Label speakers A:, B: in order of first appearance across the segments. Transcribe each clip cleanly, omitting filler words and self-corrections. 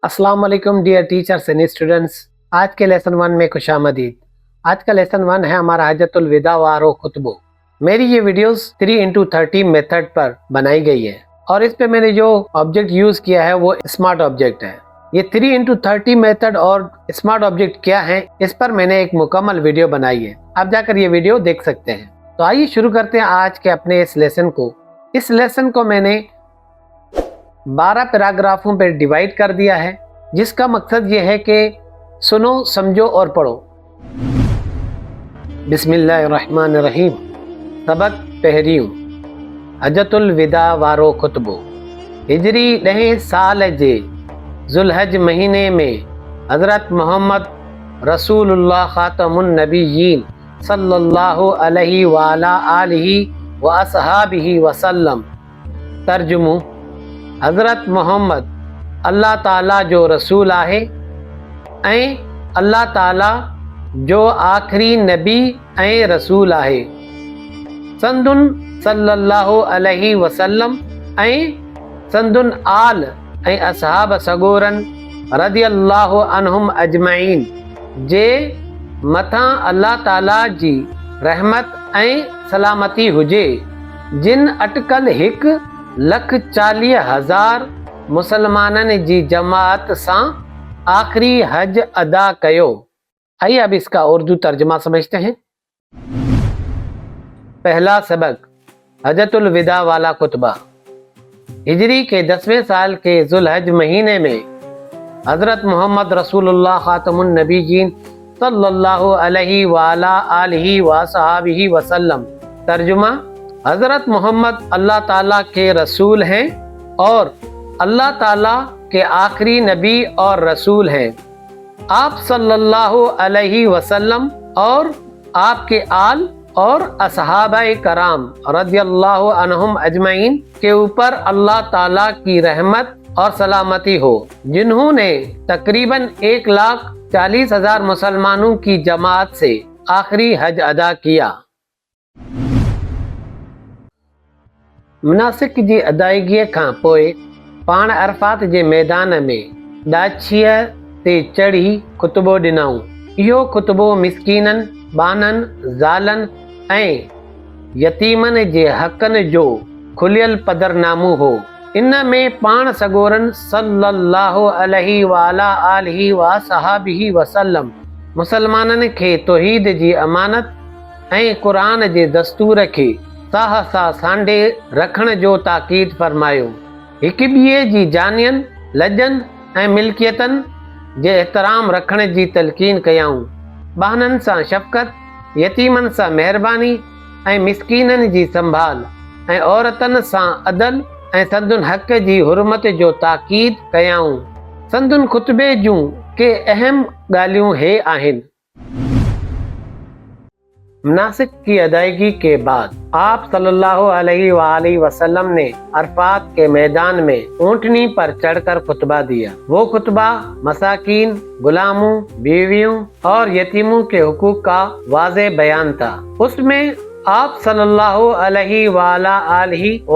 A: अस्सलाम वालेकुम dear teachers and students. आज के लेसन 1 में खुशामदीद। आज का लेसन 1 है हमारा हजतुल विदा वारो खुतबो। मेरी ये वीडियोस 3x30 मेथड पर बनाई गई है और इस पे मैंने जो ऑब्जेक्ट यूज किया है वो स्मार्ट ऑब्जेक्ट है। ये 3x30 मेथड और स्मार्ट ऑब्जेक्ट क्या है, इस पर मैंने एक मुकम्मल वीडियो बनाई है, आप जाकर ये वीडियो देख सकते हैं। तो आइए शुरू करते हैं आज के अपने इस लेसन को। इस लेसन को मैंने 12 पैराग्राफों पर डिवाइड कर दिया है, जिसका मकसद ये है कि सुनो, समझो और पढ़ो। बिस्मिल्लाहिर्रहमानिर्रहीम। सबक पहरियूं हजतुल विदा वारो खुतबो। हिजरी 10 साल जे जुल्हज महीने में हज़रत मोहम्मद रसूलुल्लाह खातमुन नबिय्यीन सल्लल्लाहु अलैहि वाला आलिहि व अस्हाबिहि वसल्लम। तर्जुमो, हज़रत मोहम्मद अल्लाह ताला जो रसूल आहे ऐं अल्लाह ताला जो आखिरी नबी ऐं रसूल आहे। संदुन सल्लल्लाहु अलैहि वसल्लम ऐं संदुन आल ऐं असहाब सगोरन रदियल्लाहु अन्हुम अजमईन जे मथां अल्लाह ताला जी रहमत ऐं सलामती हुजे, जिन अटकल 1,40,000 मुसलमाननि जी जमात सां आखिरी हज अदा कयो। आइए अब इसका उर्दू तर्जमा समझते हैं। पहला सबक, हजतुल विदा वाला खुतबा। हिजरी के 10वें साल के जुल्हज महीने में हज़रत मोहम्मद रसूलुल्लाह खातमुन नबिय्यीन सल्लल्लाहु अलैहि वाला आलिहि व सहाबिहि वसल्लम। तर्जुमा, हज़रत मोहम्मद अल्लाह ताला के रसूल हैं और अल्लाह ताला के आखिरी नबी और रसूल हैं। आप सल्लल्लाहु अलैहि वसल्लम और आपके आल और असहाबाए कराम रदियल्लाहु अन्हुम अजमईन के ऊपर अल्लाह ताला की रहमत और सलामती हो, जिन्होंने तकरीबन 1,40,000 मुसलमानों की जमात से आखिरी हज अदा किया। मुनासिक जी अदायगी खां पोइ पाण अरफात जे मैदान में ॾाछीअ ते चढ़ी खुतबो ॾिनऊं। इहो खुतबो मिस्कीननि, बाननि, ज़ालनि ऐं यतीमनि जे हक़नि जो खुलियल पदरनामो हो। इन में पाण सगोरन सल्लल्लाहु अलैहि वाला आलिहि व सहाबिहि वसल्लम मुसलमाननि खे तौहीद जी अमानत ऐं क़ुरान जे दस्तूर खे साह सां सांढे रखण जो ताकीद फरमायो। हिक ॿिए जी जानियन, लजन ऐं मिल्कियतनि जे एहतराम रखण जी तलकीन कयाऊं। बहननि सां शफ़क़त, यतीमनि सां महिरबानी ऐं मिस्कीननि जी संभाल ऐं औरतनि सां अदल ऐं संदुन हक़ जी हुरमत जो ताकीद कयाऊं। संदुन खुतबे जूं के अहम ॻाल्हियूं हे आहिनि। मुनासिक की अदायगी के बाद आप सल्लल्लाहु अलैहि वसल्लम ने अरफात के मैदान में ऊंटनी पर चढ़कर खुतबा दिया। वो खुतबा मसाकीन, गुलामों, बीवियों और यतीमों के हुकूक का वाज़े बयान था। उसमें आप सल्लल्लाहु अलैहि व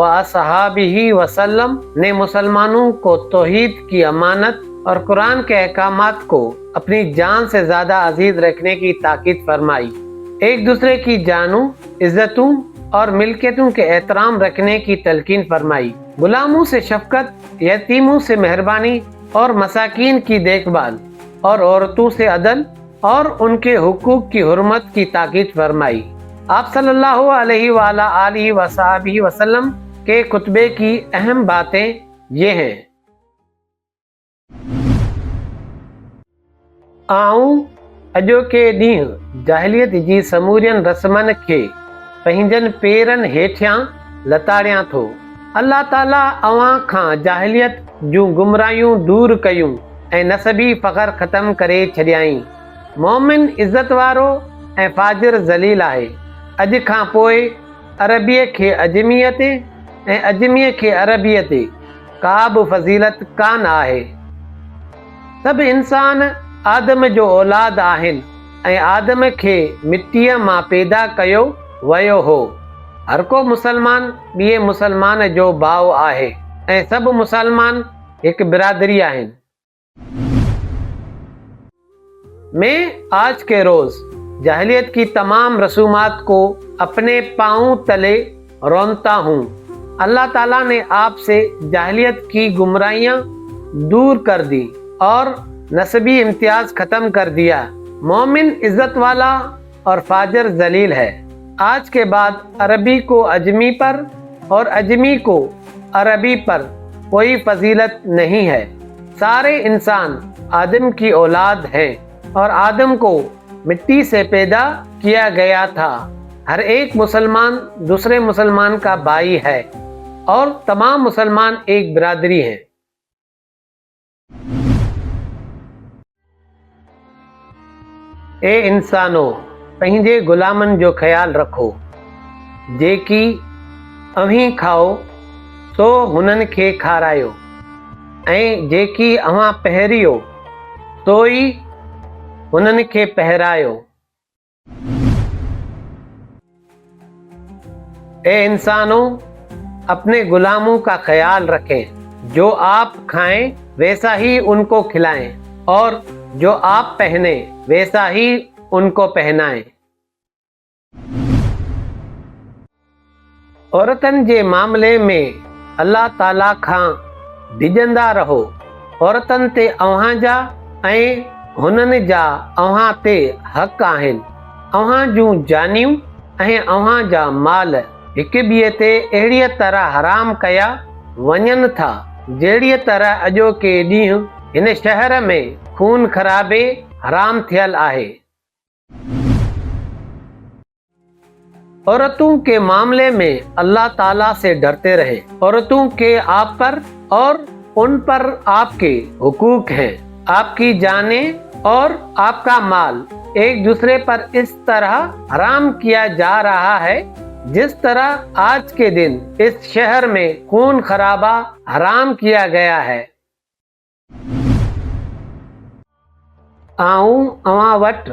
A: अस्हाबिहि वसल्लम ने मुसलमानों को तौहीद की अमानत और कुरान के अहकामात को अपनी जान से ज्यादा अजीज रखने की ताकीद फरमाई। एक दूसरे की जानों, इज्जतों और मिल्कियतों के एहतराम रखने की तलकीन फरमाई। गुलामों से शफकत, यतीमों से मेहरबानी और मसाकीन की देखभाल और औरतों से अदल और उनके हुकूक की हुर्मत की ताकीद फरमाई। आप सल्लल्लाहु अलैहि वसल्लम के खुतबे की अहम बातें ये हैं। आऊं अॼोके ॾींहुं जाहिलियत जी समूरियुनि रस्मनि खे पंहिंजनि पेरनि हेठियां लताड़ियां थो। अल्लाह ताला अव्हां खां जाहिलियत जूं गुमराहियूं दूर कयूं ऐं नसबी फ़ख़्र ख़त्म करे छॾियाईं। मोमिन इज़त वारो ऐं फाजिर ज़लील आहे। अॼु खां पोइ अरबीअ खे अजमीअ ते ऐं अजमीअ खे अरबीअ ते का बि फज़ीलत कान आहे। सभु इंसान आदम जो औलाद आहिनि ऐं आदम खे मिटीअ मां पैदा कयो वियो हो। हर को मुसलमान ॿिए मुसलमान जो भाउ आहे ऐं सभु मुसलमान हिकु बिरादरी आहिनि। میں آج کے روز جاہلیت کی تمام رسومات کو اپنے پاؤں تلے رونتا ہوں۔ اللہ تعالیٰ نے آپ سے جاہلیت کی گمراہیاں دور کر دی اور نسبی امتیاز ختم کر دیا۔ مومن عزت والا اور فاجر ذلیل ہے۔ آج کے بعد عربی کو اجمی پر اور اجمی کو عربی پر کوئی فضیلت نہیں ہے۔ سارے انسان آدم کی اولاد ہیں اور آدم کو مٹی سے پیدا کیا گیا تھا۔ ہر ایک مسلمان دوسرے مسلمان کا بھائی ہے اور تمام مسلمان ایک برادری ہیں۔ اے انسانو، پنहिंजे غلامن جو ख़्याल रखो जेकी अव्हीं खाओ सो हुननि खे खारायो ऐं जेकी अव्हां पहिरियो सो ई हुननि खे पहिरायो। ए इंसानों, अपने गुलामों का ख्याल रखें, जो आप खाएं वैसा ही उनको खिलाएं और जो आप पहने वैसा ही उनको पहनाएं। औरतन जे मामले में अल्लाह ताला खां डिॼंदा रहो। औरतन ते अव्हां जा ऐं हुननि जा अव्हां ते हक़ आहिनि। अव्हां जूं जानियूं ऐं अव्हां जा माल हिक ॿिए ते अहिड़ीअ तरह हराम कया वञनि था जहिड़ीअ तरह अॼोके ॾींहुं हिन शहर में खून खराबे हराम थियल आहे। औरतों के मामले में अल्लाह ताला से डरते रहे। औरतों के आप पर और उन पर आपके हुकूक हैं। आपकी जानें और आपका माल एक दूसरे पर इस तरह हराम किया जा रहा है जिस तरह आज के दिन इस शहर में खून खराबा हराम किया गया है। आऊं अवां वटि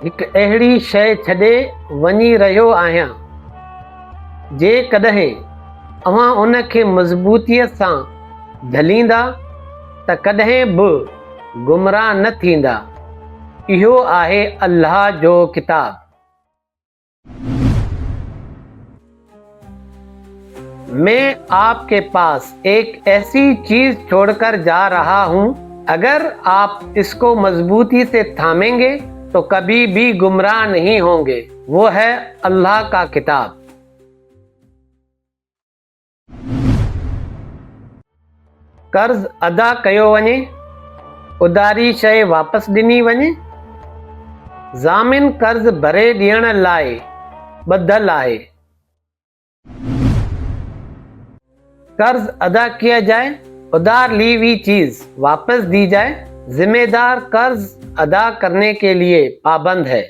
A: हिकु अहिड़ी शइ छॾे वञी रहियो आहियां जेकॾहिं अव्हां उन खे मज़बूतीअ सां झलींदा त कॾहिं बि गुमराह न थींदा। इहो आहे अल्लाह जो किताब। मैं आपके पास एक ऐसी चीज छोड़कर जा रहा हूं, अगर आप इसको मजबूती से थामेंगे तो कभी भी गुमराह नहीं होंगे। वो है अल्लाह का किताब। कर्ज अदा कयो वञे, उधारी शइ वापसि ॾिनी वञे। ज़ामिन कर्ज भरे ॾियण लाइ ॿधल आहे। कर्ज अदा किया जाए, उधार ली हुई चीज वापस दी जाए। जिम्मेदार कर्ज अदा करने के लिए पाबंद है।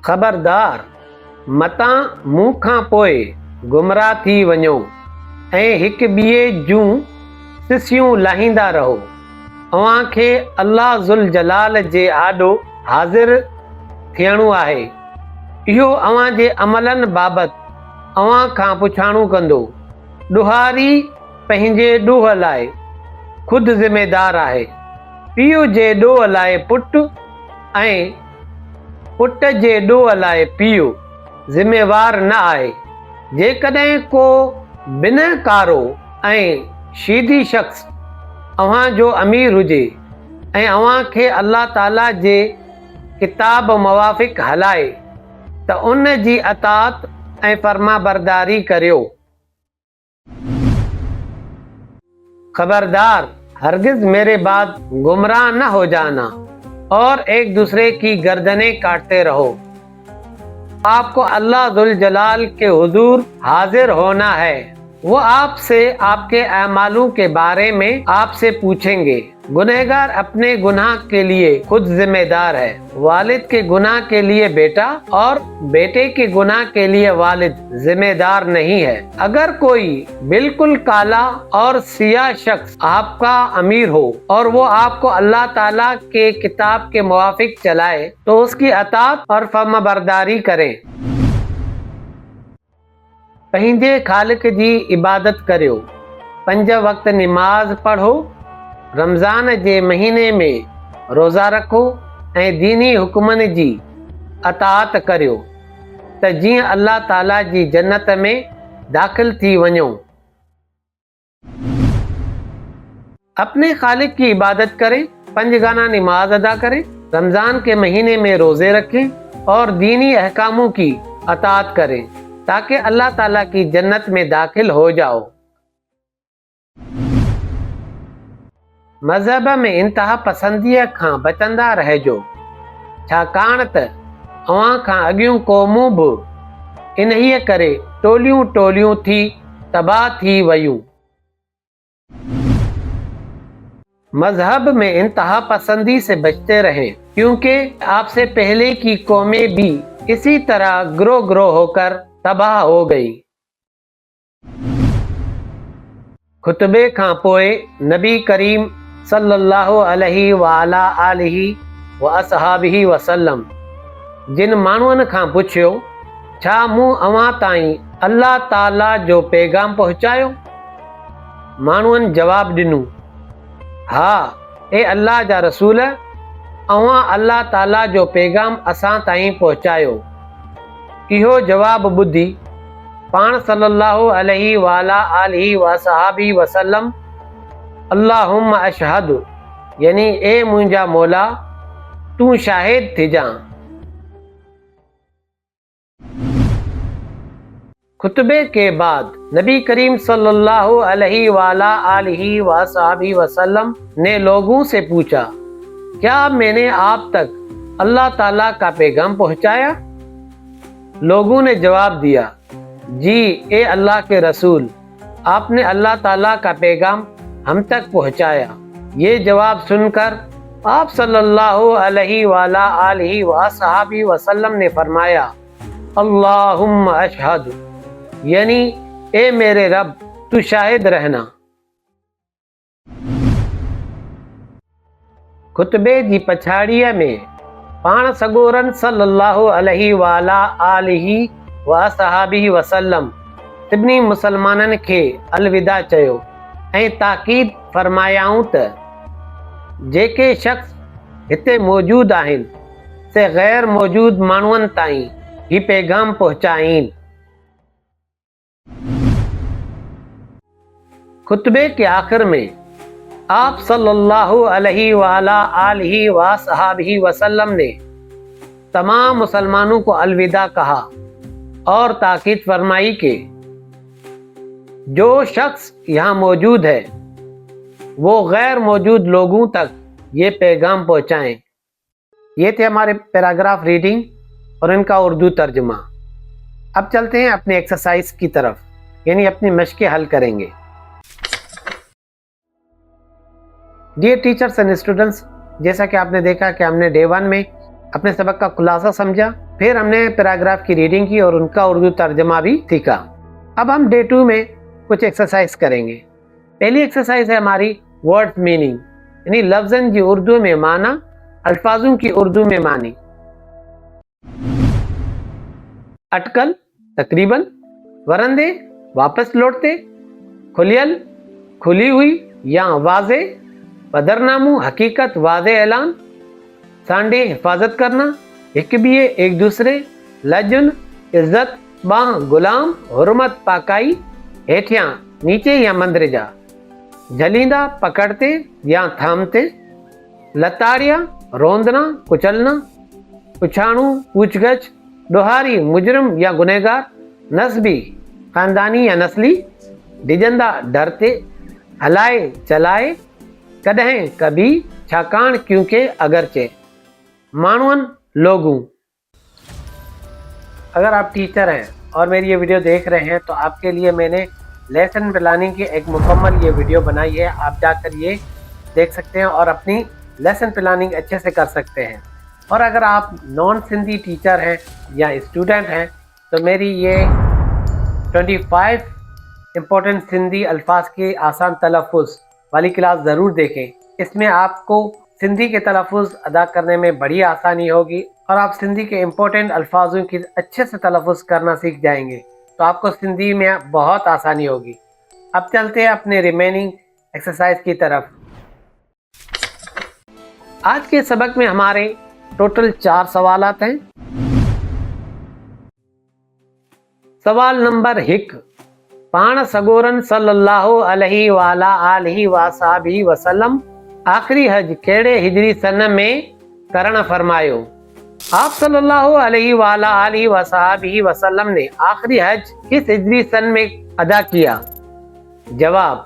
A: खबरदार, मतां मूं खां पोइ गुमराह थी वञो ऐं हिक ॿिए जूं सिसियूं लाहींदा रहो। अव्हां खे अल्लाह ज़ुल जलाल जे आॾो हाज़िर थियणो आहे। इहो अव्हां जे अमलनि बाबति अव्हां खां पुछाणो कंदो। ॾुहारी पंहिंजे ॾोह लाइ ख़ुदि ज़िमेदार आहे। पीउ जे ॾोह लाइ पुटु ऐं पुट जे ॾोह लाइ पीउ ज़िमेवार न आहे। जेकॾहिं को बिनहकारो ऐं शीदी शख़्स अव्हां जो अमीर हुजे ऐं अव्हां खे अल्लाह ताला जे किताब मुवाफ़िक़ हलाए त उन जी अताअत ऐं फर्माबरदारी करियो। खबरदार, हरगिज मेरे बाद गुमराह न हो जाना और एक दूसरे की गर्दनें काटते रहो। आपको अल्लाह ज़ुल जलाल के हुजूर हाजिर होना है। वो आपसे आपके अमालों के बारे में आपसे पूछेंगे। गुनहगार अपने गुनाह के लिए खुद जिम्मेदार है। वालिद के गुनाह के लिए बेटा और बेटे के गुनाह के लिए वालिद जिम्मेदार नहीं है। अगर कोई बिल्कुल काला और सियाह शख्स आपका अमीर हो और वो आपको अल्लाह ताला के किताब के मुवाफिक चलाए तो उसकी अताअत और फर्माबरदारी करें। पंहिंजे ख़ालिक जी इबादत करियो, 5 वक्त निमाज़ पढ़ो, रमज़ान जे महीने में रोज़ा रखो ऐं दीनी हुकुमनि जी अताअत करियो त जीअं अल्लाह ताला जी जन्नत में दाख़िल थी वञो। अपने खालिक की इबादत करें, 5 गाना नमाज अदा करें, रमज़ान के महीने में रोज़े रखें और दीनी अहकामों की अताअत करें ताकि अल्लाह ताला की जन्नत में दाखिल हो जाओ। मज़हब में इंतहा पसंदीअ खां बचंदा रहिजो, छाकाणि त अव्हां खां अॻियूं क़ौमूं बि इन्हीअ करे टोलियूं टोलियूं थी तबाह थी वयूं। मजहब में इंतहा पसंदी से बचते रहें, क्योंकि आपसे पहले की कौमें भी इसी तरह ग्रोह ग्रोह होकर तबाह हो गई। खुतबे खां पोइ नबी करीम सल्लल्लाहु अलैहि वाला आलिही व असहाबिही वसल्लम जिन माण्हुनि खां पुछियो, छा मूं अव्हां ताईं अल्लाह ताला जो पैगाम पहुचायो? माण्हुनि जवाब ॾिनो, हा ए अल्लाह जा रसूल, अव्हां अल्लाह ताला जो पैगाम असां ताईं पहुचायो। इहो जवाब ॿुधी पाण सल्लल्लाहु अलैहि वाला आलिही व सहाबी वसल्लम अल्लाहुम्मा अशहदु, यानी ए मुंहिंजा मौला तूं शाहिद थी जा। खुतबे के बाद नबी करीम सल्लल्लाहु अलैहि वाला आलिही व सहाबी वसल्लम ने लोगों से पूछा, क्या मैंने आप तक अल्लाह ताला का पैगाम पहुंचाया? लोगों ने जवाब दिया, जी ए अल्लाह के रसूल, आपने अल्लाह ताला का पैगाम हम तक पहुंचाया। ये जवाब सुनकर आप सल्लल्लाहु अलैहि वाला आलिही व सहाबी वसल्लम ने फरमाया, अल्लाहुम्मा अशहदु, यानी ए मेरे रब तू शाहिद रहना। खुतबे जी पछाड़ीअ में पाण सगोरन सल्लल्लाहु अलैहि वाला आलिही व सहाबी वसल्लम सभिनी मुसलमाननि खे अलविदा चयो ऐं ताकीद फरमायाऊं त जेके शख्स हिते मौजूद आहिनि से गैर मौजूद माण्हुनि ताईं ही पैगाम पहुंचाइन। खुतबे के आखिर में आप सल्लल्लाहु अलैहि वाला आलिही व सहाबिही वसल्लम ने तमाम मुसलमानों को अलविदा कहा और ताकीद फरमाई कि जो शख्स यहाँ मौजूद है वो गैर मौजूद लोगों तक ये पैगाम पहुँचाएं। ये थे हमारे पैराग्राफ रीडिंग और इनका उर्दू तर्जुमा। अब चलते हैं अपनी एक्सरसाइज की तरफ, यानी अपनी मशक़ें हल करेंगे। डियर टीचर्स एंड स्टूडेंट्स, जैसा कि आपने देखा कि हमने डे 1 में अपने सबक का खुलासा समझा, फिर हमने पैराग्राफ की रीडिंग की और उनका उर्दू तर्जुमा भी सीखा। अब हम डे 2 में कुछ एक्सरसाइज करेंगे। पहली एक्सरसाइज है हमारी वर्ड मीनिंग, यानी लफ्ज़न की उर्दू में माना, अल्फाजों की उर्दू में मानी। अटकल तकरीबन, वरंदे वापस लौटते, खुलियल खुली हुई या वाजे, बदरनामू हकीकत वाजे ऐलान, सांडे हिफाजत करना, एक बिये एक दूसरे, लजुन इज्जत, बाह गुलाम, हुर्मत पाकाई, हेठियां नीचे या मंदरजा, झलींदा पकड़ते या थामते, लताड़िया रोंदना कुचलना, पुछाणू पूछगछ, डोहारी मुजरिम या गुनहगार, नस्बी खानदानी या नस्ली, डिजंदा डरते, हलाए चलाए, कॾहिं कभी, छाकाण क्योंकि अगरचे, मानवन लोगों। अगर आप टीचर हैं और मेरी ये वीडियो देख रहे हैं तो आपके लिए मैंने लेसन प्लानिंग की एक मुकम्मल ये वीडियो बनाई है। आप जाकर ये देख सकते हैं और अपनी लेसन प्लानिंग अच्छे से कर सकते हैं। और अगर आप नॉन सिंधी टीचर हैं या स्टूडेंट हैं तो मेरी ये 25 इम्पोर्टेंट सिंधी अल्फाज के आसान तलफ़ुज़ वाली क्लास ज़रूर देखें। इसमें आपको सिंधी के तलफ़ुज़ अदा करने में बड़ी आसानी होगी और आप सिंधी के इम्पोर्टेंट अल्फाजों की अच्छे से तलफ़ुज़ करना सीख जाएंगे, तो आपको सिंधी में बहुत आसानी होगी। अब चलते हैं अपने रिमेनिंग एक्सरसाइज की तरफ। आज के सबक में हमारे टोटल 4 सवालात हैं। सवाल नंबर 1, पाण सगोरन सल्लल्लाहु अलैहि वाला आलिहि वसाबी वसल्लम आखिरी हज कहिड़े हिजरी सन में करण फरमायो? आप सल्लल्लाहु अलैहि वाला आलिहि वसाबी वसल्लम ने आखिरी हज किस हिजरी सन में अदा किया? जवाब,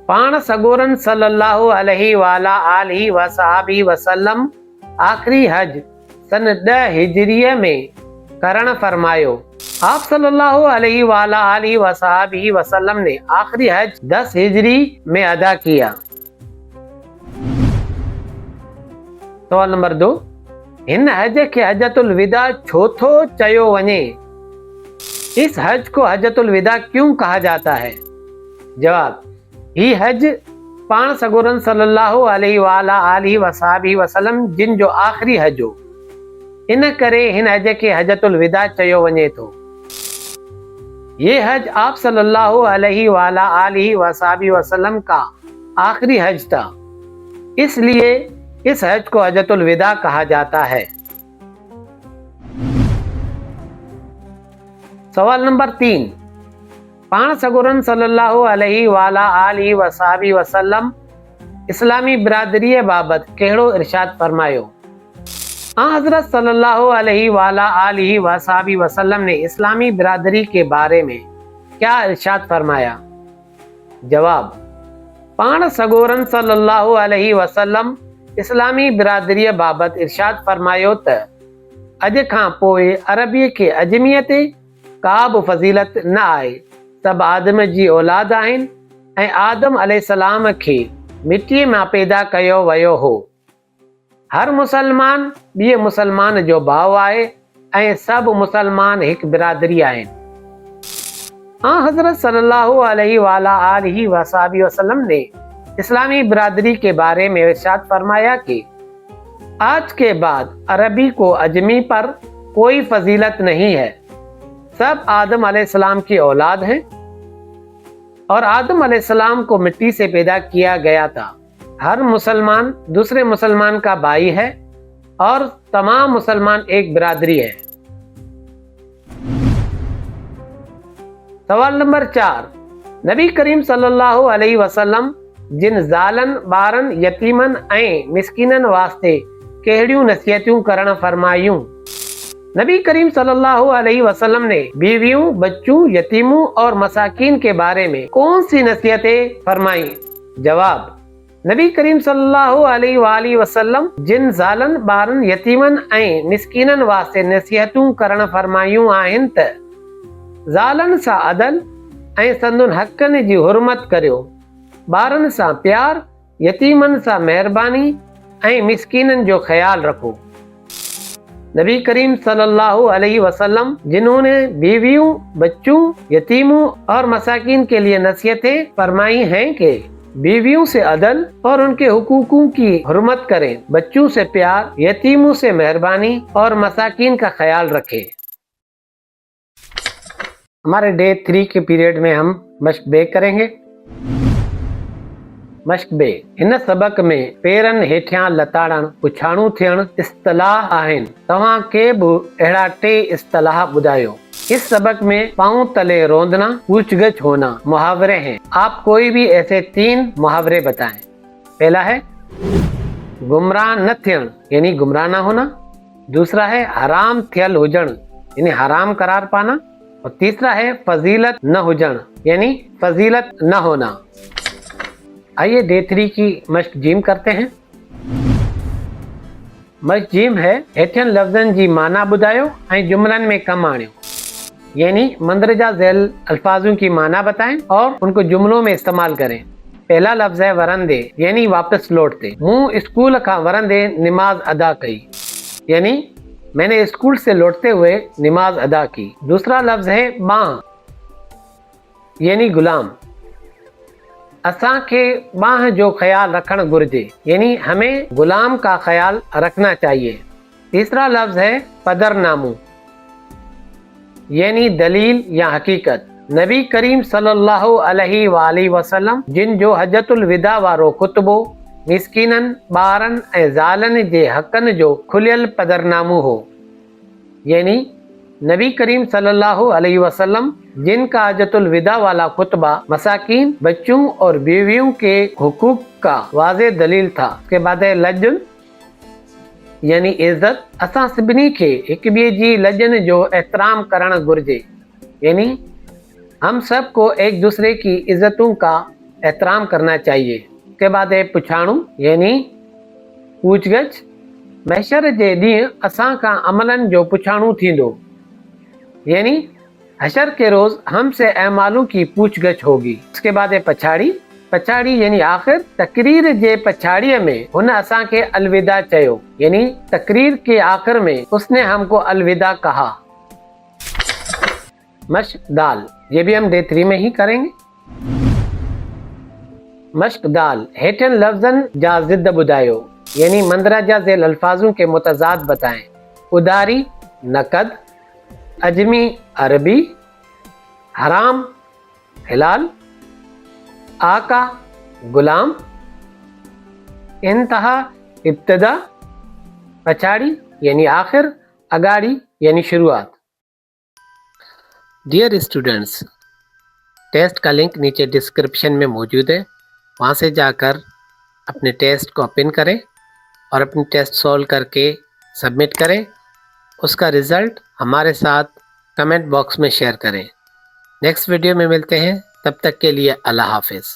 A: पाण सगोरन सल्लल्लाहु अलैहि वाला आलिहि वसाबी वसल्लम आखिरी हज सन 10 हिजरीअ में करण फरमायो। आप सल्लल्लाहु अलैहि वाला आलिहि वसाबी वसल्लम ने आखिरी हज 10 हिजरी में अदा किया। सवाल नंबर 2, हिन हज के हजतुल विदा छो थो चयो वञे? इस हज को हजतुल विदा क्यों कहा जाता है? जवाब, ही हज पाण सगोरन सल्लल्लाहु अलैहि वाला आलिहि वसाबी वसल्लम जिन जो आखिरी हज हो, इन करे हिन हज के हजतुल विदा चयो वञे थो। ये हज आप सल्लल्लाहु अलैहि वाला आलिहि वसाबी वसल्लम का आखिरी हज था, इसलिए इस हज को हजतुल विदा कहा जाता है। सवाल नंबर 3, पाण सगोरन सल्लल्लाहु अलैहि वाला आलिहि वसाबी वसल्लम इस्लामी बिरादरी बाबत कहिड़ो इरशाद फरमायो? हजरत सल्लल्लाहु अलैहि वाला आलिहि वसाबी वसल्लम ने इस्लामी बिरादरी के बारे में क्या इरशाद फरमाया? जवाब, पाण सगोरन सल्लल्लाहु अलैहि वसल्लम इस्लामी बिरादरी बाबत इरशाद फरमायो त अॼु खां पोइ अरबीअ खे अजमीअ ते का बि फज़ीलत न आहे। सभु आदम जी औलाद आहिनि ऐं आदम अलैहिस्सलाम खे मिटीअ मां पैदा कयो वियो हो। हर मुसलमान ॿिए मुसलमान जो भाउ आहे ऐं सभु मुसलमान हिकु बिरादरी आहिनि। हज़रत सल्लल्लाहु अलैहि वाला आलिहि वसाबी वसल्लम ने इस्लामी बिरादरी के बारे में इरशाद फरमाया कि आज के बाद अरबी को अजमी पर कोई फजीलत नहीं है। सब आदम अलैहिस्सलाम की औलाद हैं और आदम अलैहिस्सलाम को मिट्टी से पैदा किया गया था। हर मुसलमान दूसरे मुसलमान का भाई है और तमाम मुसलमान एक बिरादरी है। सवाल नंबर 4, नबी करीम सल्लल्लाहु अलैहि वसल्लम जिन ज़ालन ॿारन यतीमन ऐं मिस्कीनन वास्ते कहिड़ियूं नसीहतूं करण फरमायूं? नबी करीम सल्लल्लाहु अलैहि वसल्लम ने बीवियों, बच्चों, यतीमों और मसाकीन के बारे में कौन सी नसीहतें फरमाई? जवाब, नबी करीम सल्लल्लाहु अलैहि वसल्लम जिन ज़ालन ॿारन यतीमन ऐं मिस्कीनन वास्ते नसीहतूं करण फरमायूं आहिनि त ज़ालन सां अदल ऐं संदुन हक़नि जी हुरमत करियो, ॿारनि सां प्यार, यतीमन सां महिरबानी ऐं मिस्कीनन जो ख्याल रखो। नबी करीम सल्लल्लाहु अलैहि वसल्लम जिन्होंने बीवियों, बच्चों, यतीमों और मसाकीन के लिए नसीहतें फरमाई हैं कि बीवियों से अदल और उनके हुकूकों की हुर्मत करें, बच्चों से प्यार, यतीमों से मेहरबानी और मसाकीन का ख्याल रखें। हमारे डे 3 के पीरियड में हम मश्क बे करेंगे। मश्क बे, हिन सबक में पेरन हेठियां लताड़न, पुछाणू थियण इस्तलाह आहिनि। तव्हां के बि अहिड़ा 3 इस्तलाह ॿुधायो। इस सबक में पांव तले रोंदना, पूछगछ होना मुहावरे हैं। आप कोई भी ऐसे 3 मुहावरे बताएं। पहला है गुमराह न थियण यानी गुमराह ना होना। दूसरा है हराम थियल हुजण यानी हराम करार पाना। और तीसरा है फजीलत न हुजण यानी फजीलत न होना। आइए डे 3 की मश्क जीम करते हैं। मश्क जीम है हेठियन लफ्ज़न जी माना ॿुधायो ऐं जुमलन में कम आणियो, यानी मंदरजा ज़ैल अल्फाजों की माना बताएं और उनको जुमलों में इस्तेमाल करें। पहला लफ्ज़ है वरंदे यानी वापस लौटते। मूं स्कूल का वरंदे नमाज अदा कई यानी मैंने स्कूल से लौटते हुए नमाज अदा की। दूसरा लफ्ज़ है बां यानी गुलाम। असां के बाह जो ख्याल रखण घुर्जे यानी हमें गुलाम का ख्याल रखना चाहिए। तीसरा लफ्ज़ है पदरनामू यानी दलील या हकीकत। नबी करीम सल्लल्लाहु अलैहि वालैहि वसल्लम जिन जो हजतुल विदा वारो खुतबो मिस्कीनन ॿारनि ऐं ज़ालनि जे हक़नि जो खुलियल पदरनामो हो। यानी नबी करीम सल्लल्लाहु अलैहि वसल्लम जिनका हजतुल विदा वाला खुतबा मसाकीन बच्चों और बीवियों के हुकूक का वाज़े दलील था। उसके बाद है लजन यानी इज़्ज़त। असां सभिनी खे हिक ॿिए जी लजन जो एहतराम करणु घुरिजे। यानी हम सबको एक दूसरे की इज्जतों का एहतराम करना चाहिए। उसके बाद है पुछाणु यानी पूछगछ। महशर जे ॾींहुं असां खां अमलनि जो पुछाणु थींदो। यानी हशर के रोज़ हमसे अमालों की पूछगछ होगी। उसके बाद है पछाड़ी। पछाड़ी यानी आखिर। तकरीर जे पछाड़ीअ में हुन असांखे अलविदा चयो। यानी तकरीर के आखिर में उसने हमको अलविदा कहा। मश्क दाल, ये भी हम डे 3 में ही करेंगे। मश्क दाल हेठन लफ्ज़न जा ज़िद ॿुधायो। यानी मंदरजा ज़ेल अल्फाजों के मुतज़ाद बताएं। उधारी नकद, अजमी अरबी, हराम हिलाल, आका गुलाम, इंतहा इब्तदा, पछाड़ी यानी आखिर, अगाड़ी यानी शुरुआत। डियर स्टूडेंट्स, टेस्ट का लिंक नीचे डिस्क्रिप्शन में मौजूद है। वहाँ से जाकर अपने टेस्ट को ओपन करें और अपनी टेस्ट सॉल्व करके सबमिट करें। उसका रिज़ल्ट हमारे साथ कमेंट बॉक्स में शेयर करें। नेक्स्ट वीडियो में मिलते हैं, तब तक के लिए अल्लाह हाफिज़।